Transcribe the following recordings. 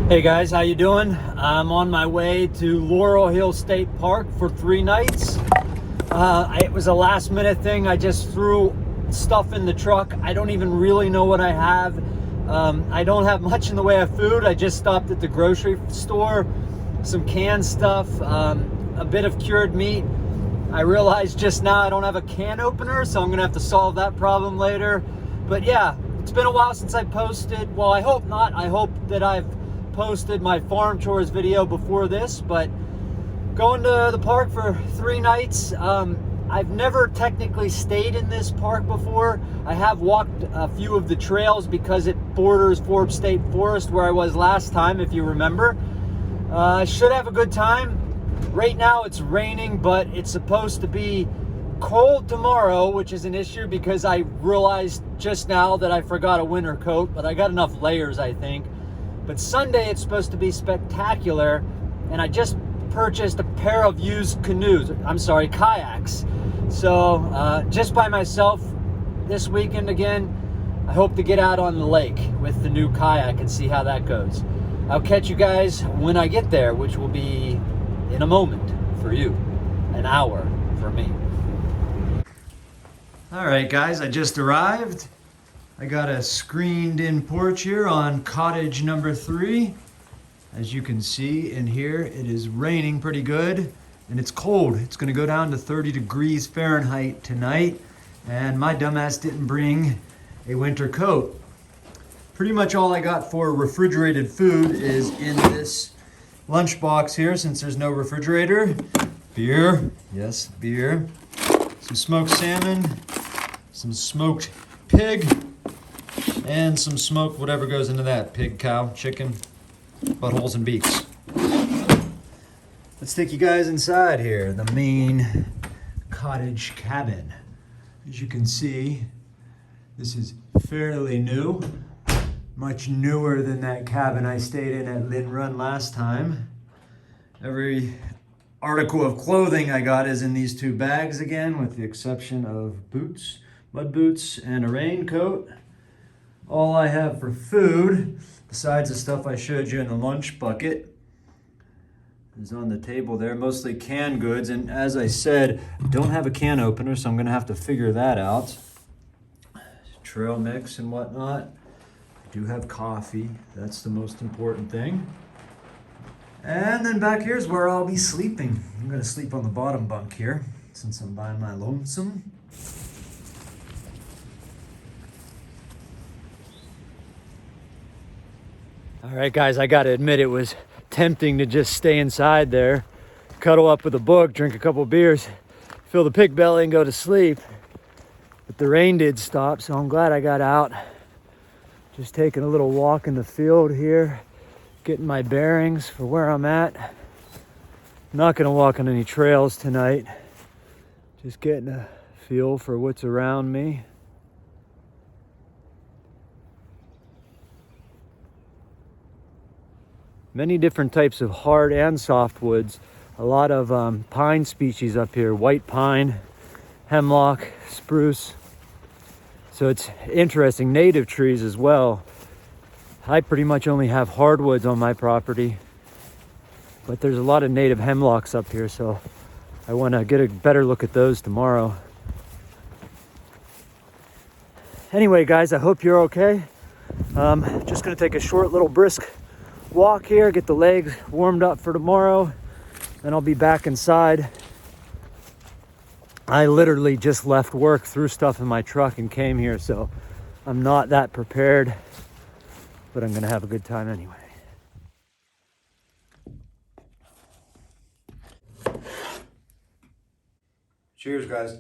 Hey guys, how you doing? I'm on my way to Laurel Hill State Park for 3 nights. It was a last minute thing. I just threw stuff in the truck. I don't even really know what I have. I don't have much in the way of food. I just stopped at the grocery store, some canned stuff, a bit of cured meat. I realized just now I don't have a can opener, so I'm gonna have to solve that problem later. But yeah, it's been a while since I posted. Well, I hope not. I hope that I've posted my farm chores video before this, but going to the park for 3 nights. I've never technically stayed in this park before. I have walked a few of the trails because it borders Forbes State Forest where I was last time, if you remember. I should have a good time. Right now it's raining, but it's supposed to be cold tomorrow, which is an issue because I realized just now that I forgot a winter coat, but I got enough layers, I think. But Sunday it's supposed to be spectacular, and I just purchased a pair of used kayaks. So just by myself this weekend again. I hope to get out on the lake with the new kayak and see how that goes. I'll catch you guys when I get there, which will be in a moment for you, an hour for me. All right guys, I just arrived. I got a screened in porch here on cottage number 3. As you can see in here, it is raining pretty good and it's cold. It's gonna go down to 30 degrees Fahrenheit tonight, and my dumbass didn't bring a winter coat. Pretty much all I got for refrigerated food is in this lunchbox here, since there's no refrigerator. Beer, yes, beer. Some smoked salmon, some smoked pig, and some smoked whatever goes into that. Pig, cow, chicken, buttholes and beaks. Let's take you guys inside here, the main cottage cabin. As you can see, this is fairly new, much newer than that cabin I stayed in at Lynn Run last time. Every article of clothing I got is in these 2 bags again, with the exception of boots, mud boots, and a raincoat. All I have for food, besides the stuff I showed you in the lunch bucket, is on the table there, mostly canned goods. And as I said, don't have a can opener, so I'm gonna have to figure that out. Trail mix and whatnot. I do have coffee, that's the most important thing. And then back here's where I'll be sleeping. I'm gonna sleep on the bottom bunk here, since I'm by my lonesome. All right, guys, I gotta admit it was tempting to just stay inside there, cuddle up with a book, drink a couple beers, fill the pig belly and go to sleep. But the rain did stop, so I'm glad I got out. Just taking a little walk in the field here, getting my bearings for where I'm at. I'm not gonna walk on any trails tonight, just getting a feel for what's around me. Many different types of hard and soft woods. A lot of pine species up here, white pine, hemlock, spruce. So it's interesting, native trees as well. I pretty much only have hardwoods on my property, but there's a lot of native hemlocks up here, so I want to get a better look at those tomorrow. Anyway, guys, I hope you're okay. Just gonna take a short little brisk walk here, get the legs warmed up for tomorrow, then I'll be back inside. I literally just left work, threw stuff in my truck and came here, so I'm not that prepared, but I'm gonna have a good time anyway. Cheers, guys.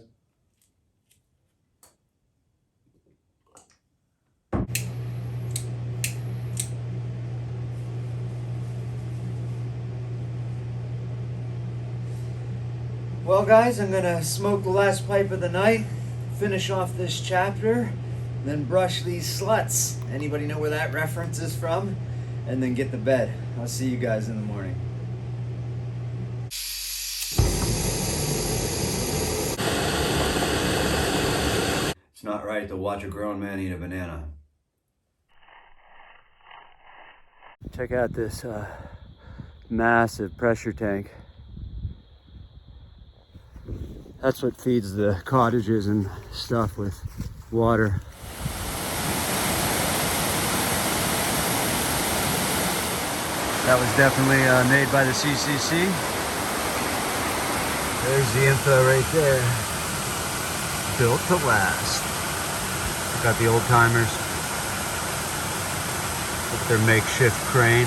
Well guys, I'm gonna smoke the last pipe of the night, finish off this chapter, then brush these sluts. Anybody know where that reference is from? And then get to bed. I'll see you guys in the morning. It's not right to watch a grown man eat a banana. Check out this massive pressure tank. That's what feeds the cottages and stuff with water. That was definitely made by the CCC. There's the info right there. Built to last. Got the old timers with their makeshift crane.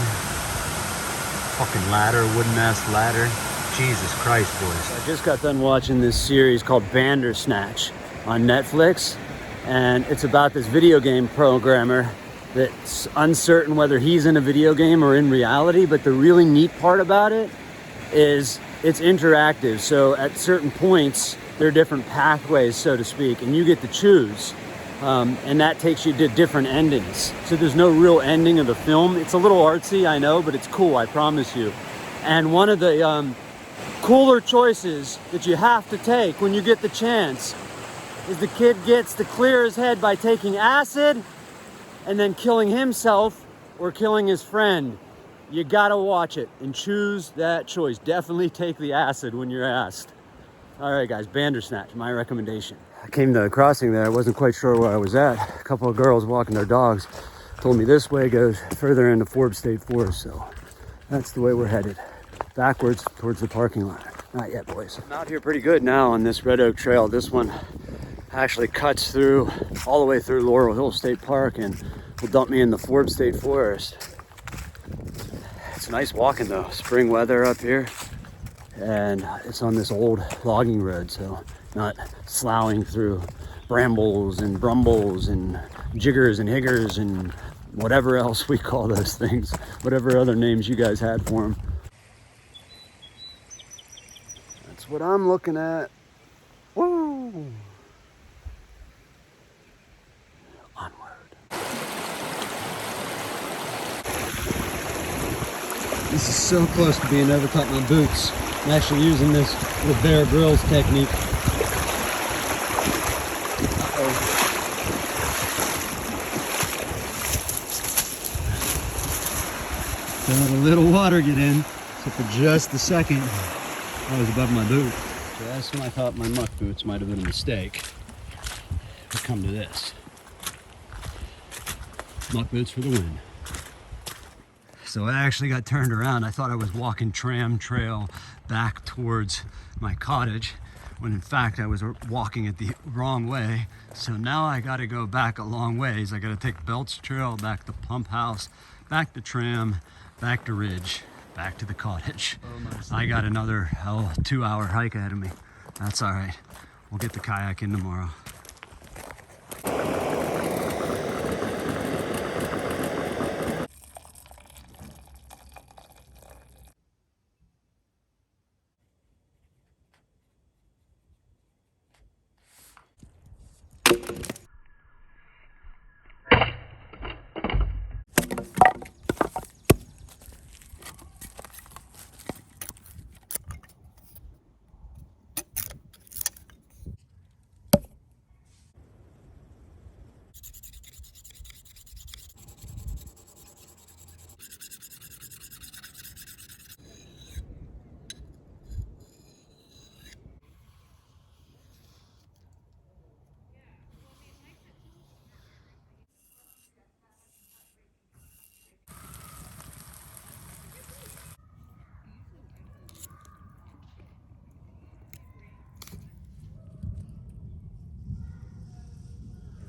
Fucking ladder, wooden ass ladder. Jesus Christ, boys. I just got done watching this series called Bandersnatch on Netflix, and it's about this video game programmer that's uncertain whether he's in a video game or in reality, but the really neat part about it is it's interactive. So at certain points, there are different pathways, so to speak, and you get to choose. And that takes you to different endings. So there's no real ending of the film. It's a little artsy, I know, but it's cool, I promise you. And one of the cooler choices that you have to take when you get the chance is the kid gets to clear his head by taking acid and then killing himself or killing his friend. You gotta watch it and choose that choice. Definitely take the acid when you're asked. All right, guys, Bandersnatch, my recommendation. I came to the crossing there. I wasn't quite sure where I was at. A couple of girls walking their dogs told me this way goes further into Forbes State Forest, so that's the way we're headed. Backwards towards the parking lot. Not yet, boys. I'm out here pretty good now on this Red Oak Trail. This one actually cuts through all the way through Laurel Hill State Park and will dump me in the Forbes State Forest. It's nice walking though. Spring weather up here, and it's on this old logging road, so not sloughing through brambles and brumbles and jiggers and higgers and whatever else we call those things, whatever other names you guys had for them. That's what I'm looking at. Woo! Onward. This is so close to being over top my boots. I'm actually using this with Bear Grylls technique. Let a little water get in, so for just a second, I was above my boot. Just when I thought my muck boots might have been a mistake, we come to this. Muck boots for the win. So I actually got turned around. I thought I was walking tram trail back towards my cottage, when in fact I was walking it the wrong way. So now I gotta go back a long ways. I gotta take Belts Trail back to Pump House, back to Tram, back to Ridge, back to the cottage. I got another 2-hour hike ahead of me. That's all right. We'll get the kayak in tomorrow.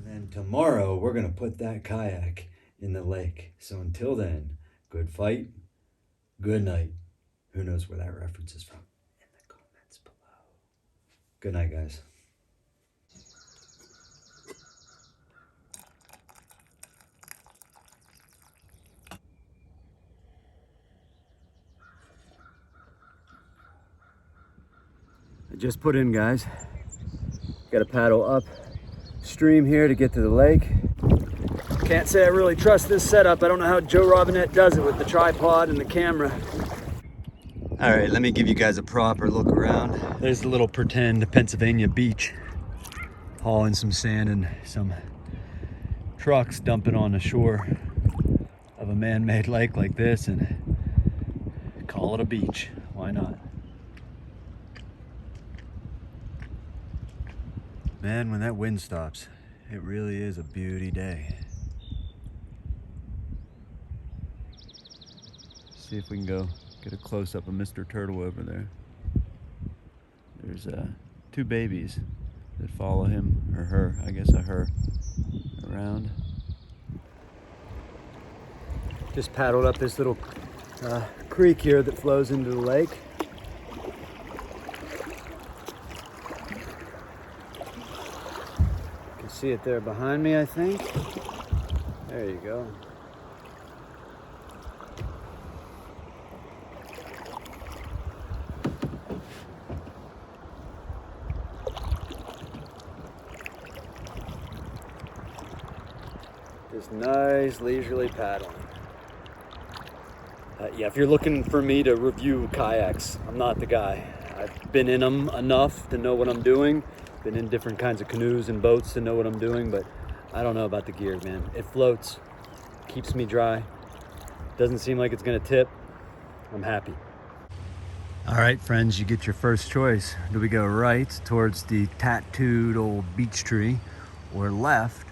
And tomorrow we're gonna put that kayak in the lake. So until then, good fight, good night. Who knows where that reference is from? In the comments below. Good night, guys. I just put in, guys. Got to paddle up stream here to get to the lake. Can't say I really trust this setup. I don't know how Joe Robinette does it with the tripod and the camera. All right, let me give you guys a proper look around. There's the little pretend Pennsylvania beach. Hauling some sand and some trucks dumping on the shore of a man-made lake like this and call it a beach. Why not? Man, when that wind stops, it really is a beauty day. See if we can go get a close-up of Mr. Turtle over there. There's two babies that follow him, or her, I guess a her, around. Just paddled up this little creek here that flows into the lake. You can see it there behind me, I think. There you go. Just nice leisurely paddling. Yeah, if you're looking for me to review kayaks, I'm not the guy. I've been in them enough to know what I'm doing. Been in different kinds of canoes and boats to know what I'm doing, but I don't know about the gear, man. It floats, keeps me dry. Doesn't seem like it's gonna tip. I'm happy. All right, friends, you get your first choice. Do we go right towards the tattooed old beech tree or left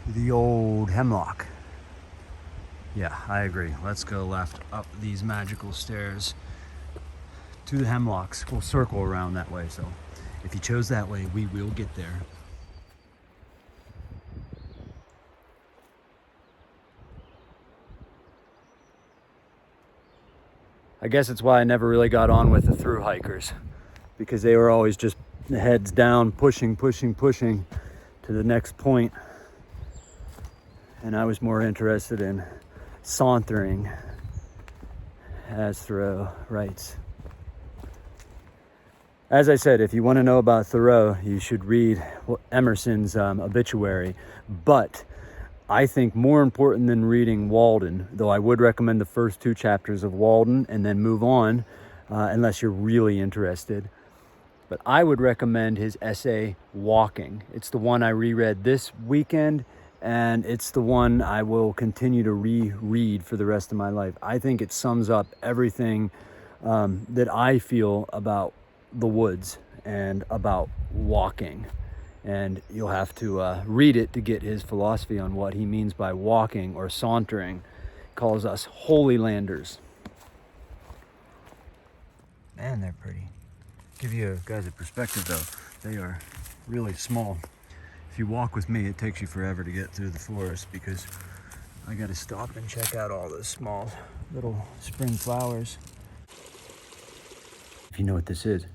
the old hemlock? Yeah, I agree. Let's go left up these magical stairs to the hemlocks. We'll circle around that way, so if you chose that way, we will get there. I guess it's why I never really got on with the through hikers, because they were always just heads down, pushing to the next point. And I was more interested in sauntering, as Thoreau writes. As I said, if you want to know about Thoreau, you should read Emerson's obituary. But I think more important than reading Walden, though I would recommend the first 2 chapters of Walden and then move on, unless you're really interested. But I would recommend his essay, Walking. It's the one I reread this weekend, and it's the one I will continue to reread for the rest of my life. I think it sums up everything that I feel about the woods and about walking. And you'll have to read it to get his philosophy on what he means by walking or sauntering. He calls us holy landers. Man, they're pretty. Give you guys a perspective though. They are really small. If you walk with me, it takes you forever to get through the forest because I got to stop and check out all those small little spring flowers. If you know what this is.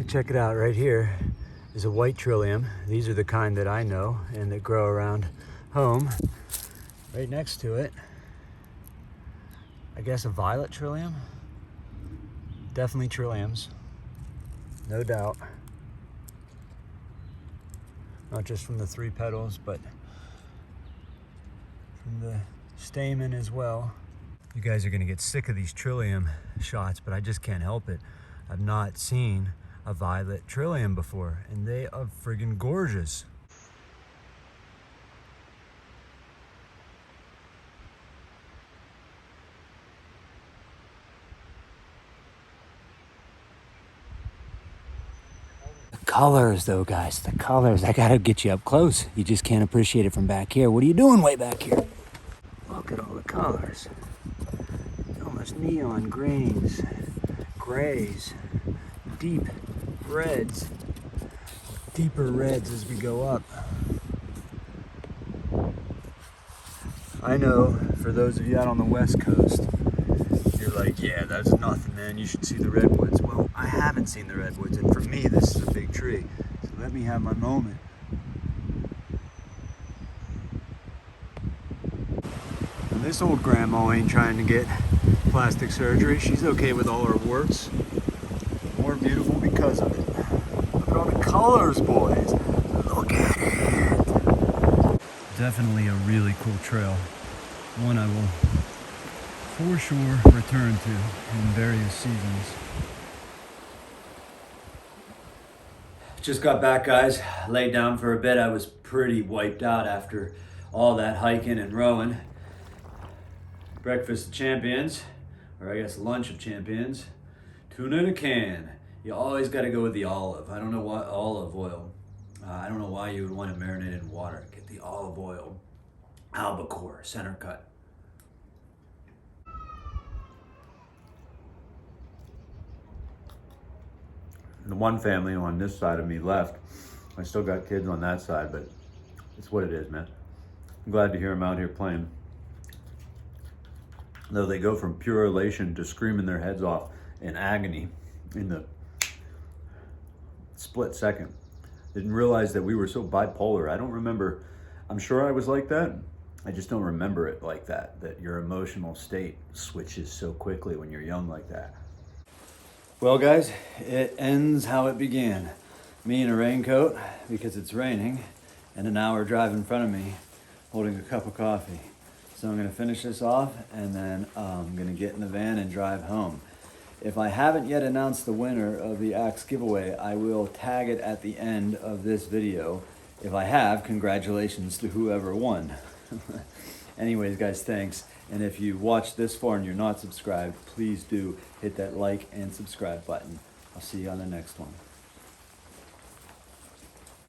Check it out, right here is a white trillium. These are the kind that I know and that grow around home. Right next to it, I guess a violet trillium. Definitely trilliums, no doubt. Not just from the 3 petals, but from the stamen as well. You guys are gonna get sick of these trillium shots, but I just can't help it. I've not seen a violet trillium before, and they are friggin' gorgeous. Colors though, guys, the colors. I gotta get you up close. You just can't appreciate it from back here. What are you doing way back here? Look at all the colors. Almost neon greens, grays, deep reds, deeper reds as we go up. I know for those of you out on the West Coast, you're like, yeah, that's nothing, man. You should see the redwoods. Well, I haven't seen the redwoods, and for me, this is a big tree. So let me have my moment. And this old grandma ain't trying to get plastic surgery. She's okay with all her warts. More beautiful because of it. Look at all the colors, boys. Look at it. Definitely a really cool trail. One I will for sure return to in various seasons. Just got back, guys. Laid down for a bit. I was pretty wiped out after all that hiking and rowing. Breakfast of champions, or I guess lunch of champions. Tuna in a can. You always got to go with the olive. I don't know why olive oil. I don't know why you would want to marinate in water. Get the olive oil. Albacore, center cut. The one family on this side of me left. I still got kids on that side, but it's what it is, man. I'm glad to hear them out here playing. Though they go from pure elation to screaming their heads off in agony in the split second. Didn't realize that we were so bipolar. I don't remember. I'm sure I was like that. I just don't remember it like that, that your emotional state switches so quickly when you're young like that. Well, guys, it ends how it began. Me in a raincoat because it's raining, and an hour drive in front of me holding a cup of coffee. So I'm gonna finish this off, and then I'm gonna get in the van and drive home. If I haven't yet announced the winner of the Axe giveaway, I will tag it at the end of this video. If I have, congratulations to whoever won. Anyways, guys, thanks. And if you watched this far and you're not subscribed, please do hit that like and subscribe button. I'll see you on the next one.